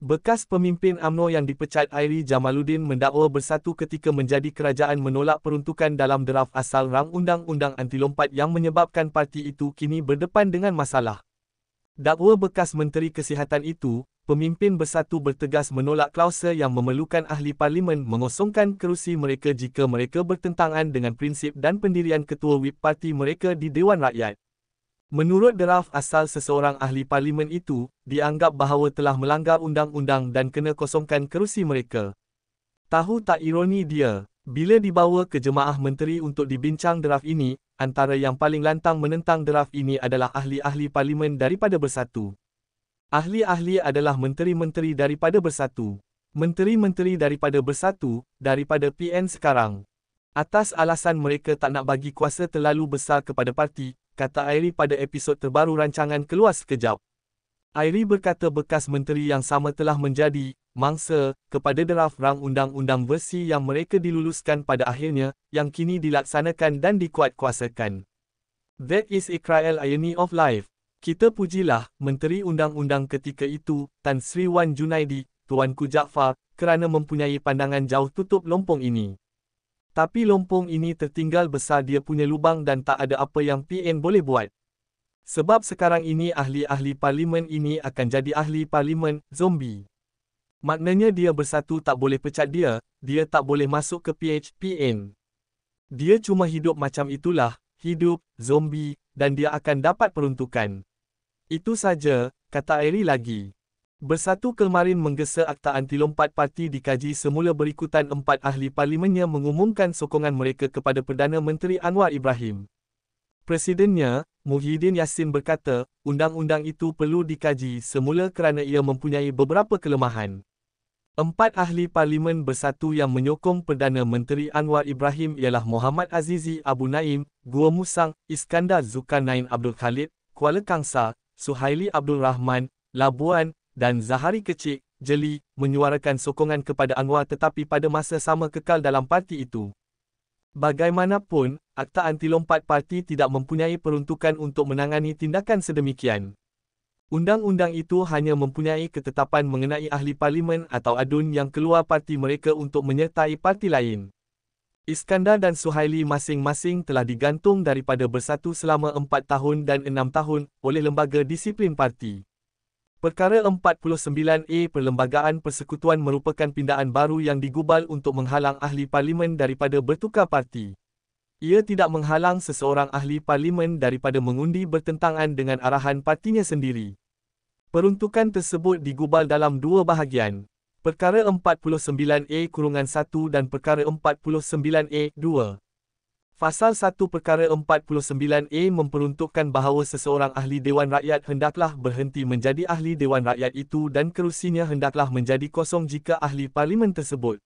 Bekas pemimpin UMNO yang dipecat Airi Jamaluddin mendakwa Bersatu ketika menjadi kerajaan menolak peruntukan dalam draft asal rang undang-undang anti lompat yang menyebabkan parti itu kini berdepan dengan masalah. Dakwa bekas Menteri Kesihatan itu, pemimpin Bersatu bertegas menolak klausul yang memerlukan ahli parlimen mengosongkan kerusi mereka jika mereka bertentangan dengan prinsip dan pendirian ketua whip parti mereka di Dewan Rakyat. Menurut draft asal seseorang ahli parlimen itu, dianggap bahawa telah melanggar undang-undang dan kena kosongkan kerusi mereka. Tahu tak ironi dia, bila dibawa ke jemaah menteri untuk dibincang draft ini, antara yang paling lantang menentang draft ini adalah ahli-ahli parlimen daripada Bersatu. Ahli-ahli adalah menteri-menteri daripada Bersatu. Menteri-menteri daripada Bersatu, daripada PN sekarang. Atas alasan mereka tak nak bagi kuasa terlalu besar kepada parti, kata Airi pada episod terbaru rancangan Keluar Sekejap. Airi berkata bekas menteri yang sama telah menjadi mangsa kepada draft rang undang-undang versi yang mereka diluluskan pada akhirnya, yang kini dilaksanakan dan dikuatkuasakan. That is Israel irony of life. Kita pujilah Menteri Undang-Undang ketika itu, Tan Sri Wan Junaidi, Tuanku Jaafar, kerana mempunyai pandangan jauh tutup lompong ini. Tapi lompong ini tertinggal besar dia punya lubang dan tak ada apa yang PN boleh buat. Sebab sekarang ini ahli-ahli parlimen ini akan jadi ahli parlimen zombie. Maknanya dia Bersatu tak boleh pecat dia tak boleh masuk ke PN. Dia cuma hidup macam itulah, hidup, zombie, dan dia akan dapat peruntukan. Itu saja, kata Airi lagi. Bersatu kemarin menggesa Akta Anti Lompat Parti dikaji semula berikutan 4 ahli parlimennya mengumumkan sokongan mereka kepada Perdana Menteri Anwar Ibrahim. Presidennya, Muhyiddin Yassin berkata, undang-undang itu perlu dikaji semula kerana ia mempunyai beberapa kelemahan. 4 ahli parlimen Bersatu yang menyokong Perdana Menteri Anwar Ibrahim ialah Muhammad Azizi Abu Naim, Gua Musang, Iskandar Zulkarnain Abdul Khalid, Kuala Kangsar, Suhaili Abdul Rahman, Labuan, dan Zahari Kecik, Jeli, menyuarakan sokongan kepada Anwar tetapi pada masa sama kekal dalam parti itu. Bagaimanapun, Akta Anti Lompat Parti tidak mempunyai peruntukan untuk menangani tindakan sedemikian. Undang-undang itu hanya mempunyai ketetapan mengenai ahli parlimen atau adun yang keluar parti mereka untuk menyertai parti lain. Iskandar dan Suhaili masing-masing telah digantung daripada Bersatu selama 4 tahun dan 6 tahun oleh Lembaga Disiplin Parti. Perkara 49A Perlembagaan Persekutuan merupakan pindaan baru yang digubal untuk menghalang ahli parlimen daripada bertukar parti. Ia tidak menghalang seseorang ahli parlimen daripada mengundi bertentangan dengan arahan partinya sendiri. Peruntukan tersebut digubal dalam 2 bahagian. Perkara 49A-1 dan Perkara 49A-2. Fasal 1 Perkara 49A memperuntukkan bahawa seseorang ahli Dewan Rakyat hendaklah berhenti menjadi ahli Dewan Rakyat itu dan kerusinya hendaklah menjadi kosong jika ahli parlimen tersebut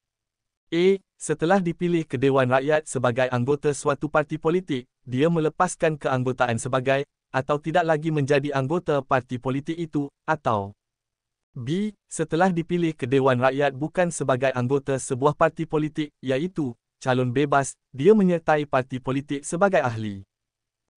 A. Setelah dipilih ke Dewan Rakyat sebagai anggota suatu parti politik, dia melepaskan keanggotaan sebagai, atau tidak lagi menjadi anggota parti politik itu, atau B. Setelah dipilih ke Dewan Rakyat bukan sebagai anggota sebuah parti politik, iaitu calon bebas, dia menyertai parti politik sebagai ahli.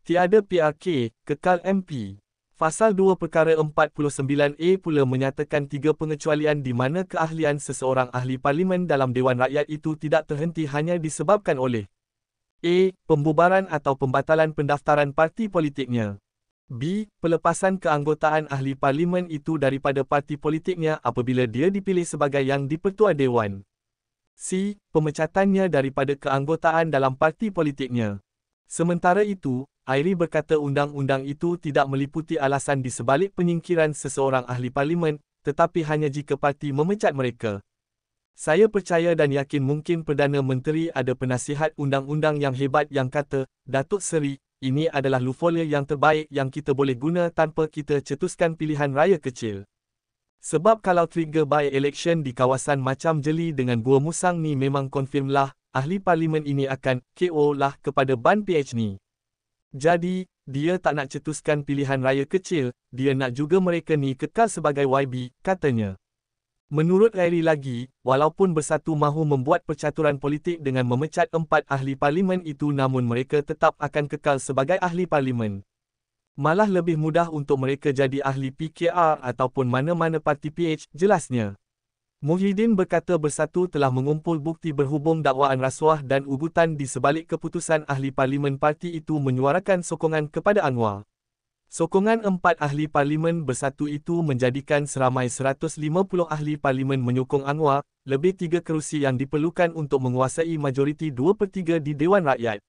Tiada PRK, kekal MP. Fasal 2 Perkara 49A pula menyatakan 3 pengecualian di mana keahlian seseorang ahli parlimen dalam Dewan Rakyat itu tidak terhenti hanya disebabkan oleh A. Pembubaran atau pembatalan pendaftaran parti politiknya. B. Pelepasan keanggotaan ahli parlimen itu daripada parti politiknya apabila dia dipilih sebagai yang di-Pertua Dewan. C. Pemecatannya daripada keanggotaan dalam parti politiknya. Sementara itu, Airi berkata undang-undang itu tidak meliputi alasan di sebalik penyingkiran seseorang ahli parlimen, tetapi hanya jika parti memecat mereka. Saya percaya dan yakin mungkin Perdana Menteri ada penasihat undang-undang yang hebat yang kata, Datuk Seri, ini adalah loophole yang terbaik yang kita boleh guna tanpa kita cetuskan pilihan raya kecil. Sebab kalau trigger by-election di kawasan macam Jeli dengan Gua Musang ni memang confirm lah, ahli parlimen ini akan KO lah kepada Ban PH ni. Jadi, dia tak nak cetuskan pilihan raya kecil, dia nak juga mereka ni kekal sebagai YB, katanya. Menurut Airi lagi, walaupun Bersatu mahu membuat percaturan politik dengan memecat 4 ahli parlimen itu namun mereka tetap akan kekal sebagai ahli parlimen. Malah lebih mudah untuk mereka jadi ahli PKR ataupun mana-mana parti PH, jelasnya. Muhyiddin berkata Bersatu telah mengumpul bukti berhubung dakwaan rasuah dan ugutan di sebalik keputusan ahli parlimen parti itu menyuarakan sokongan kepada Anwar. Sokongan 4 ahli parlimen Bersatu itu menjadikan seramai 150 ahli parlimen menyokong Anwar, lebih 3 kerusi yang diperlukan untuk menguasai majoriti 2/3 di Dewan Rakyat.